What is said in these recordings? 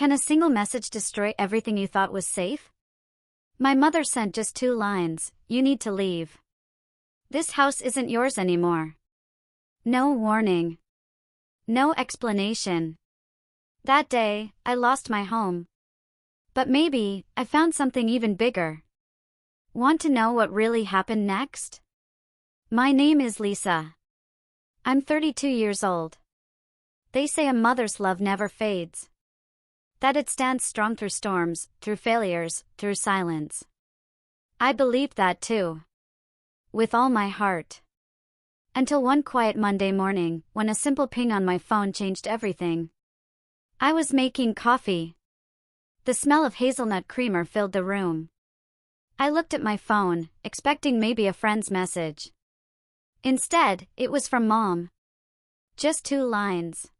Can a single message destroy everything you thought was safe? My mother sent just 2 lines, "You need to leave. This house isn't yours anymore." No warning. No explanation. That day, I lost my home. But maybe, I found something even bigger. Want to know what really happened next? My name is Lisa. I'm 32 years old. They say a mother's love never fades. That it stands strong through storms, through failures, through silence. I believed that too. With all my heart. Until one quiet Monday morning, when a simple ping on my phone changed everything. I was making coffee. The smell of hazelnut creamer filled the room. I looked at my phone, expecting maybe a friend's message. Instead, it was from Mom. Just 2 lines.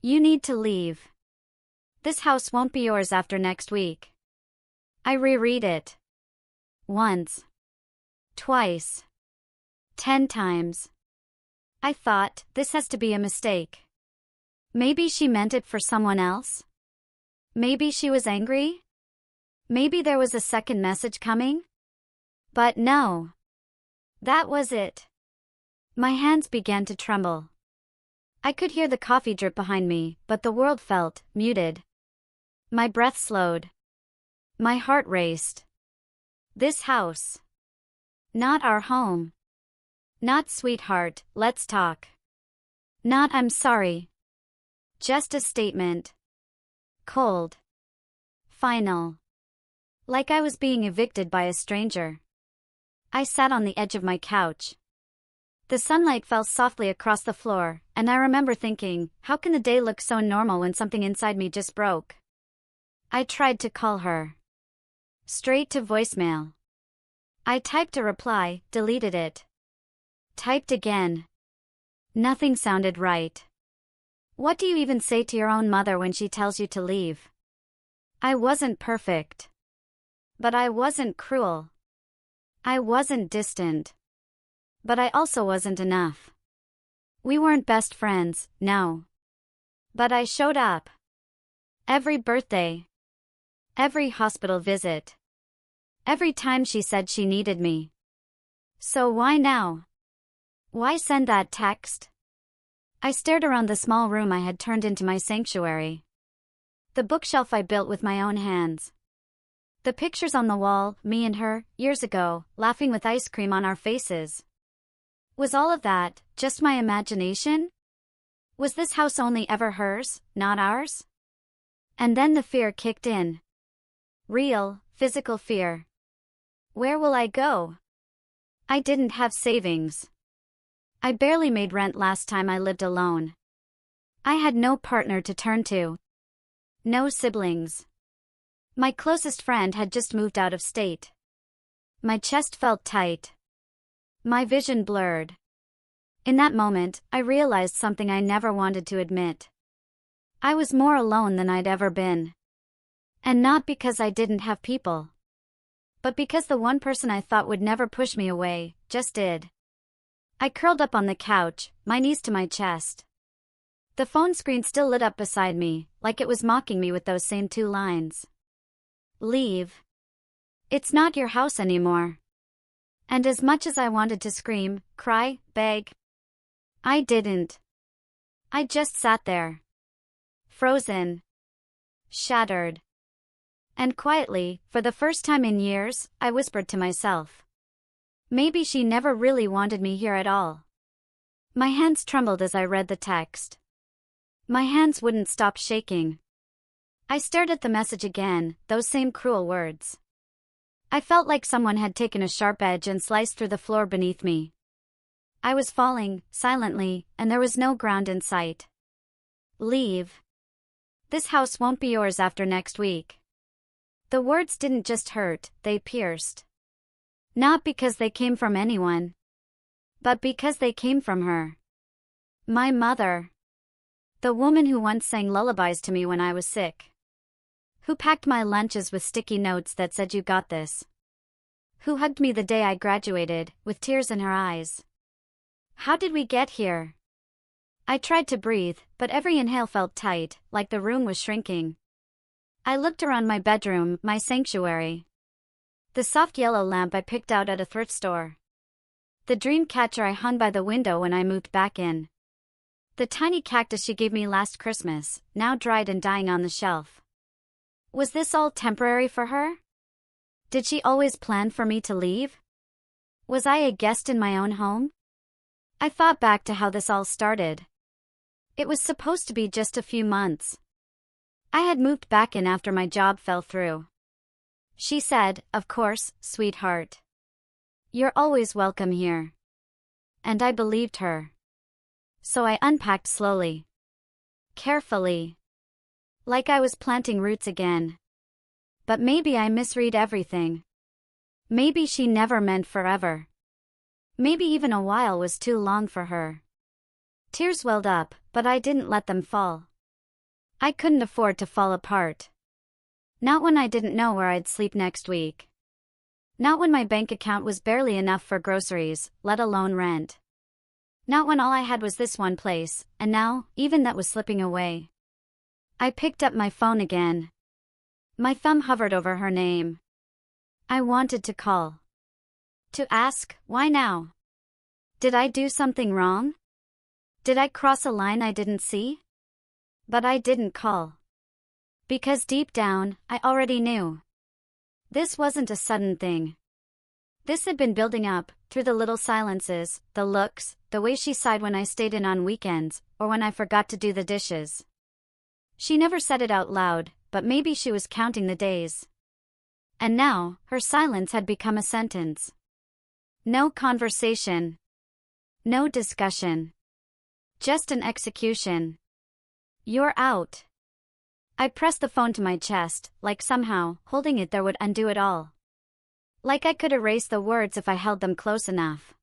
"You need to leave. This house won't be yours after next week." I reread it. Once. Twice. 10 times. I thought, this has to be a mistake. Maybe she meant it for someone else? Maybe she was angry? Maybe there was a second message coming? But no. That was it. My hands began to tremble. I could hear the coffee drip behind me, but the world felt muted. My breath slowed. My heart raced. This house. Not our home. Not "Sweetheart, let's talk." Not "I'm sorry." Just a statement. Cold. Final. Like I was being evicted by a stranger. I sat on the edge of my couch. The sunlight fell softly across the floor, and I remember thinking, how can the day look so normal when something inside me just broke? I tried to call her. Straight to voicemail. I typed a reply, deleted it. Typed again. Nothing sounded right. What do you even say to your own mother when she tells you to leave? I wasn't perfect. But I wasn't cruel. I wasn't distant. But I also wasn't enough. We weren't best friends, no. But I showed up. Every birthday. Every hospital visit. Every time she said she needed me. So why now? Why send that text? I stared around the small room I had turned into my sanctuary. The bookshelf I built with my own hands. The pictures on the wall, me and her, years ago, laughing with ice cream on our faces. Was all of that just my imagination? Was this house only ever hers, not ours? And then the fear kicked in. Real, physical fear. Where will I go? I didn't have savings. I barely made rent last time I lived alone. I had no partner to turn to. No siblings. My closest friend had just moved out of state. My chest felt tight. My vision blurred. In that moment, I realized something I never wanted to admit. I was more alone than I'd ever been. And not because I didn't have people. But because the one person I thought would never push me away, just did. I curled up on the couch, my knees to my chest. The phone screen still lit up beside me, like it was mocking me with those same 2 lines. Leave. It's not your house anymore. And as much as I wanted to scream, cry, beg, I didn't. I just sat there. Frozen. Shattered. And quietly, for the first time in years, I whispered to myself. Maybe she never really wanted me here at all. My hands trembled as I read the text. My hands wouldn't stop shaking. I stared at the message again, those same cruel words. I felt like someone had taken a sharp edge and sliced through the floor beneath me. I was falling, silently, and there was no ground in sight. Leave. This house won't be yours after next week. The words didn't just hurt, they pierced. Not because they came from anyone. But because they came from her. My mother. The woman who once sang lullabies to me when I was sick. Who packed my lunches with sticky notes that said "You got this." Who hugged me the day I graduated, with tears in her eyes. How did we get here? I tried to breathe, but every inhale felt tight, like the room was shrinking. I looked around my bedroom, my sanctuary. The soft yellow lamp I picked out at a thrift store. The dream catcher I hung by the window when I moved back in. The tiny cactus she gave me last Christmas, now dried and dying on the shelf. Was this all temporary for her? Did she always plan for me to leave? Was I a guest in my own home? I thought back to how this all started. It was supposed to be just a few months. I had moved back in after my job fell through. She said, "Of course, sweetheart. You're always welcome here." And I believed her. So I unpacked slowly. Carefully. Like I was planting roots again. But maybe I misread everything. Maybe she never meant forever. Maybe even a while was too long for her. Tears welled up, but I didn't let them fall. I couldn't afford to fall apart. Not when I didn't know where I'd sleep next week. Not when my bank account was barely enough for groceries, let alone rent. Not when all I had was this one place, and now, even that was slipping away. I picked up my phone again. My thumb hovered over her name. I wanted to call. To ask, why now? Did I do something wrong? Did I cross a line I didn't see? But I didn't call. Because deep down, I already knew. This wasn't a sudden thing. This had been building up, through the little silences, the looks, the way she sighed when I stayed in on weekends, or when I forgot to do the dishes. She never said it out loud, but maybe she was counting the days. And now, her silence had become a sentence. No conversation. No discussion. Just an execution. You're out. I pressed the phone to my chest, like somehow, holding it there would undo it all. Like I could erase the words if I held them close enough.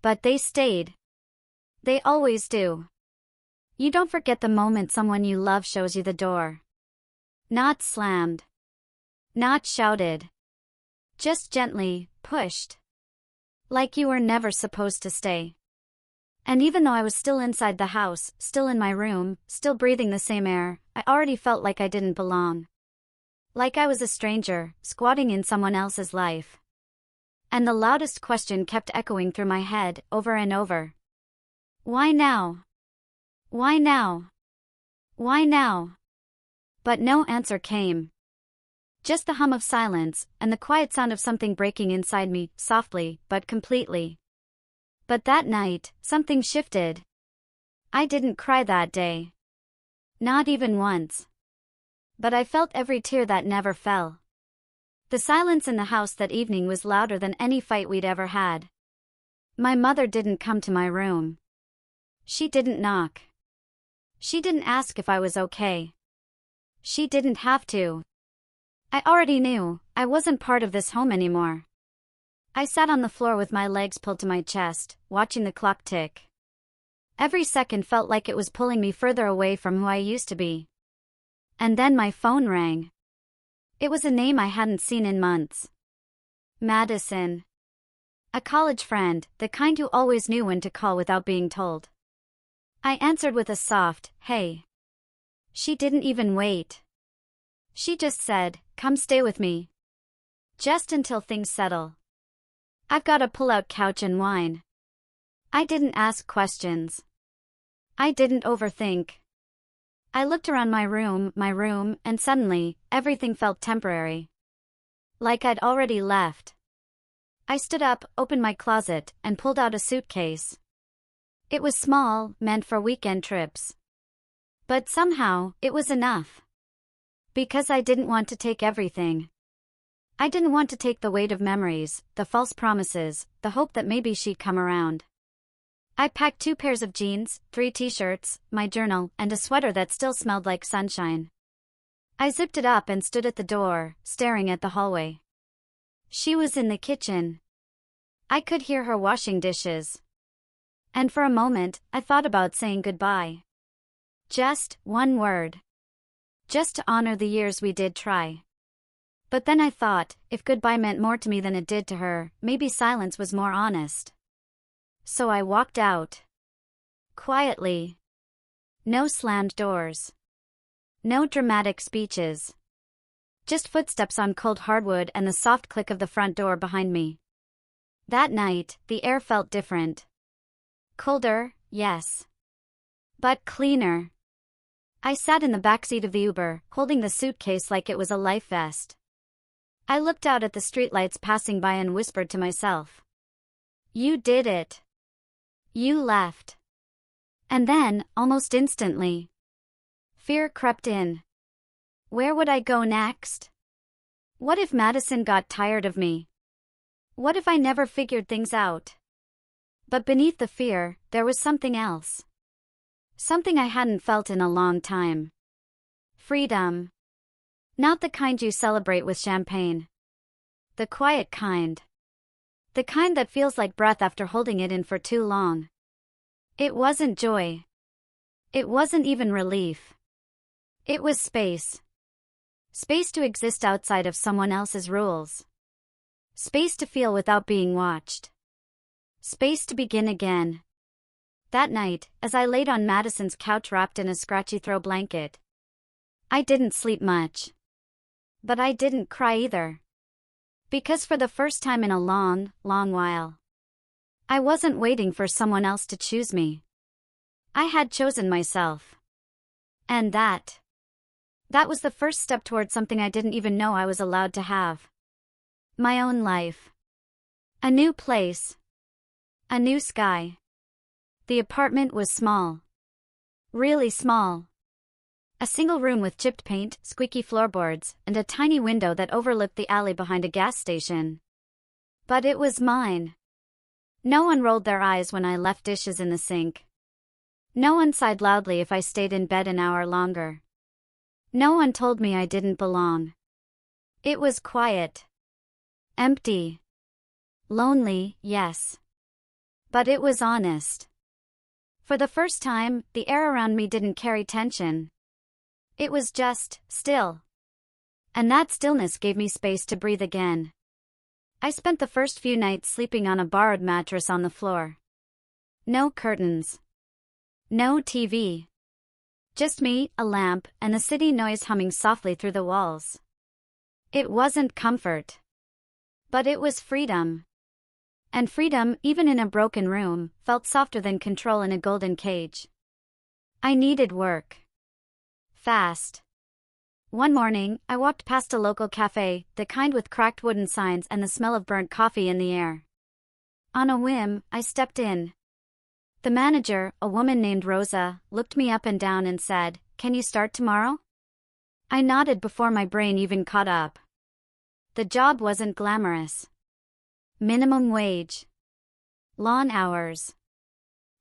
But they stayed. They always do. You don't forget the moment someone you love shows you the door. Not slammed. Not shouted. Just gently, pushed. Like you were never supposed to stay. And even though I was still inside the house, still in my room, still breathing the same air, I already felt like I didn't belong. Like I was a stranger, squatting in someone else's life. And the loudest question kept echoing through my head, over and over. Why now? Why now? Why now? But no answer came. Just the hum of silence, and the quiet sound of something breaking inside me, softly, but completely. But that night, something shifted. I didn't cry that day. Not even once. But I felt every tear that never fell. The silence in the house that evening was louder than any fight we'd ever had. My mother didn't come to my room. She didn't knock. She didn't ask if I was okay. She didn't have to. I already knew, I wasn't part of this home anymore. I sat on the floor with my legs pulled to my chest, watching the clock tick. Every second felt like it was pulling me further away from who I used to be. And then my phone rang. It was a name I hadn't seen in months. Madison. A college friend, the kind who always knew when to call without being told. I answered with a soft, "Hey." She didn't even wait. She just said, "Come stay with me. Just until things settle. I've got a pull-out couch and wine." I didn't ask questions. I didn't overthink. I looked around my room, and suddenly, everything felt temporary. Like I'd already left. I stood up, opened my closet, and pulled out a suitcase. It was small, meant for weekend trips. But somehow, it was enough. Because I didn't want to take everything. I didn't want to take the weight of memories, the false promises, the hope that maybe she'd come around. I packed 2 pairs of jeans, 3 t-shirts, my journal, and a sweater that still smelled like sunshine. I zipped it up and stood at the door, staring at the hallway. She was in the kitchen. I could hear her washing dishes. And for a moment, I thought about saying goodbye. Just one word. Just to honor the years we did try. But then I thought, if goodbye meant more to me than it did to her, maybe silence was more honest. So I walked out. Quietly. No slammed doors. No dramatic speeches. Just footsteps on cold hardwood and the soft click of the front door behind me. That night, the air felt different. Colder, yes. But cleaner. I sat in the backseat of the Uber, holding the suitcase like it was a life vest. I looked out at the streetlights passing by and whispered to myself. You did it. You left. And then, almost instantly, fear crept in. Where would I go next? What if Madison got tired of me? What if I never figured things out? But beneath the fear, there was something else. Something I hadn't felt in a long time. Freedom. Not the kind you celebrate with champagne. The quiet kind. The kind that feels like breath after holding it in for too long. It wasn't joy. It wasn't even relief. It was space. Space to exist outside of someone else's rules. Space to feel without being watched. Space to begin again. That night, as I laid on Madison's couch wrapped in a scratchy throw blanket, I didn't sleep much. But I didn't cry either. Because for the first time in a long, long while, I wasn't waiting for someone else to choose me. I had chosen myself. And that was the first step toward something I didn't even know I was allowed to have. My own life. A new place. A new sky. The apartment was small. Really small. A single room with chipped paint, squeaky floorboards, and a tiny window that overlooked the alley behind a gas station. But it was mine. No one rolled their eyes when I left dishes in the sink. No one sighed loudly if I stayed in bed an hour longer. No one told me I didn't belong. It was quiet. Empty. Lonely, yes. But it was honest. For the first time, the air around me didn't carry tension. It was just still. And that stillness gave me space to breathe again. I spent the first few nights sleeping on a borrowed mattress on the floor. No curtains. No TV. Just me, a lamp, and the city noise humming softly through the walls. It wasn't comfort. But it was freedom. And freedom, even in a broken room, felt softer than control in a golden cage. I needed work. Fast. One morning, I walked past a local cafe, the kind with cracked wooden signs and the smell of burnt coffee in the air. On a whim, I stepped in. The manager, a woman named Rosa, looked me up and down and said, "Can you start tomorrow?" I nodded before my brain even caught up. The job wasn't glamorous. Minimum wage. Long hours.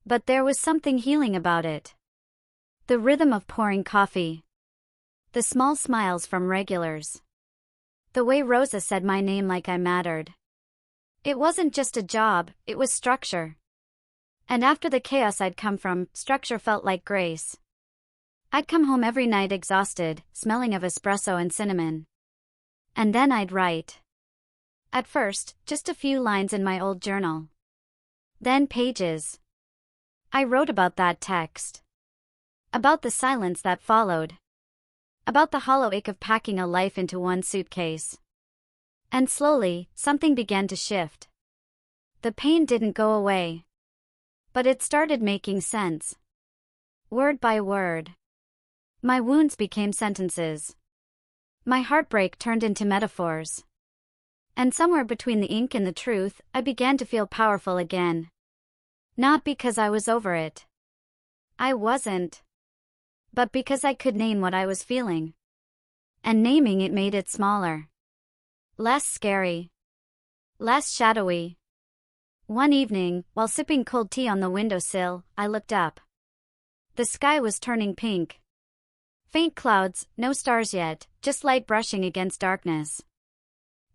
But there was something healing about it. The rhythm of pouring coffee. The small smiles from regulars. The way Rosa said my name like I mattered. It wasn't just a job, it was structure. And after the chaos I'd come from, structure felt like grace. I'd come home every night exhausted, smelling of espresso and cinnamon. And then I'd write. At first, just a few lines in my old journal. Then pages. I wrote about that text. About the silence that followed. About the hollow ache of packing a life into one suitcase. And slowly, something began to shift. The pain didn't go away. But it started making sense. Word by word. My wounds became sentences. My heartbreak turned into metaphors. And somewhere between the ink and the truth, I began to feel powerful again. Not because I was over it. I wasn't. But because I could name what I was feeling. And naming it made it smaller. Less scary. Less shadowy. One evening, while sipping cold tea on the windowsill, I looked up. The sky was turning pink. Faint clouds, no stars yet, just light brushing against darkness.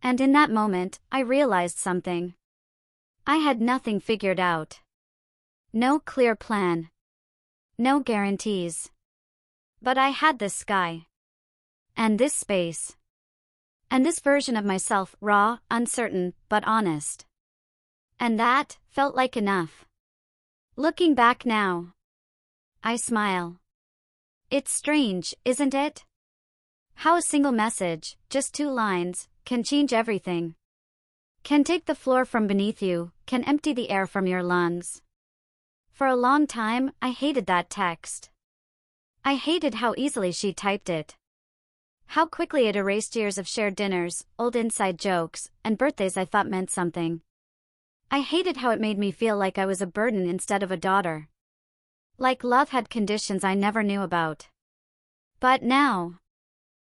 And in that moment, I realized something. I had nothing figured out. No clear plan. No guarantees. But I had this sky. And this space. And this version of myself, raw, uncertain, but honest. And that felt like enough. Looking back now, I smile. It's strange, isn't it? How a single message, just 2 lines, can change everything. Can take the floor from beneath you, can empty the air from your lungs. For a long time, I hated that text. I hated how easily she typed it. How quickly it erased years of shared dinners, old inside jokes, and birthdays I thought meant something. I hated how it made me feel like I was a burden instead of a daughter. Like love had conditions I never knew about. But now,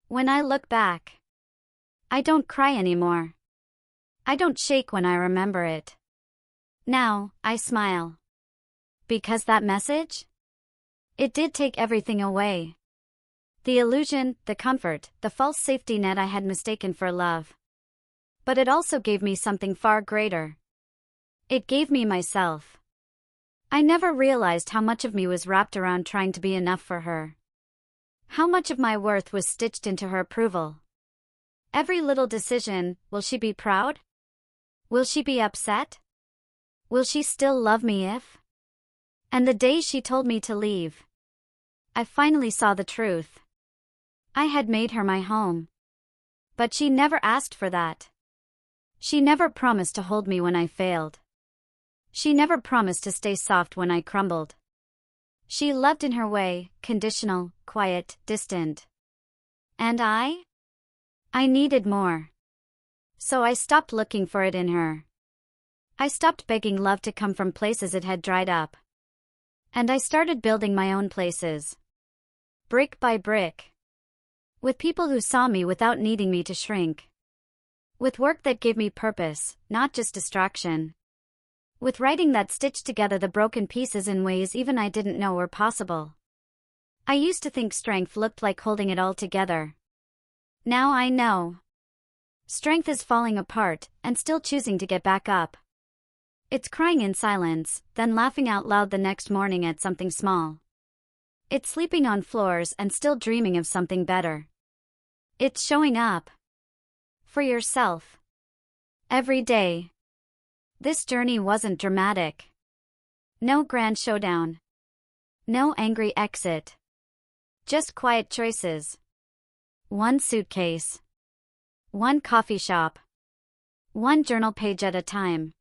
when I look back, I don't cry anymore. I don't shake when I remember it. Now, I smile. Because that message? It did take everything away. The illusion, the comfort, the false safety net I had mistaken for love. But it also gave me something far greater. It gave me myself. I never realized how much of me was wrapped around trying to be enough for her. How much of my worth was stitched into her approval. Every little decision, will she be proud? Will she be upset? Will she still love me if? And the day she told me to leave, I finally saw the truth. I had made her my home. But she never asked for that. She never promised to hold me when I failed. She never promised to stay soft when I crumbled. She loved in her way, conditional, quiet, distant. And I needed more. So I stopped looking for it in her. I stopped begging love to come from places it had dried up. And I started building my own places. Brick by brick. With people who saw me without needing me to shrink. With work that gave me purpose, not just distraction. With writing that stitched together the broken pieces in ways even I didn't know were possible. I used to think strength looked like holding it all together. Now I know. Strength is falling apart, and still choosing to get back up. It's crying in silence, then laughing out loud the next morning at something small. It's sleeping on floors and still dreaming of something better. It's showing up. For yourself. Every day. This journey wasn't dramatic. No grand showdown. No angry exit. Just quiet choices. One suitcase. One coffee shop. One journal page at a time.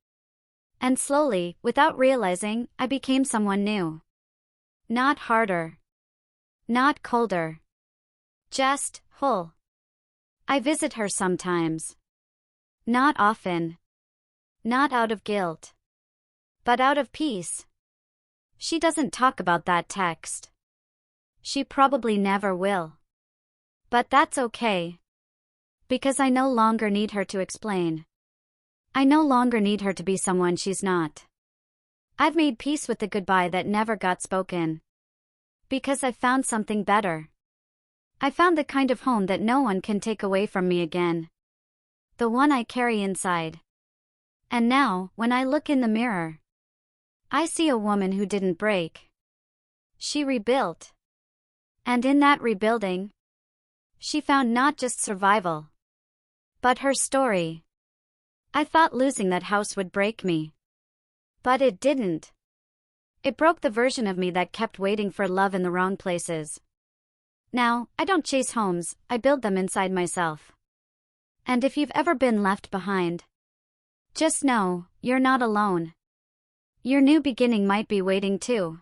And slowly, without realizing, I became someone new. Not harder. Not colder. Just whole. I visit her sometimes. Not often. Not out of guilt. But out of peace. She doesn't talk about that text. She probably never will. But that's okay. Because I no longer need her to explain. I no longer need her to be someone she's not. I've made peace with the goodbye that never got spoken. Because I found something better. I found the kind of home that no one can take away from me again. The one I carry inside. And now, when I look in the mirror, I see a woman who didn't break. She rebuilt. And in that rebuilding, she found not just survival, but her story. I thought losing that house would break me. But it didn't. It broke the version of me that kept waiting for love in the wrong places. Now, I don't chase homes, I build them inside myself. And if you've ever been left behind, just know, you're not alone. Your new beginning might be waiting too.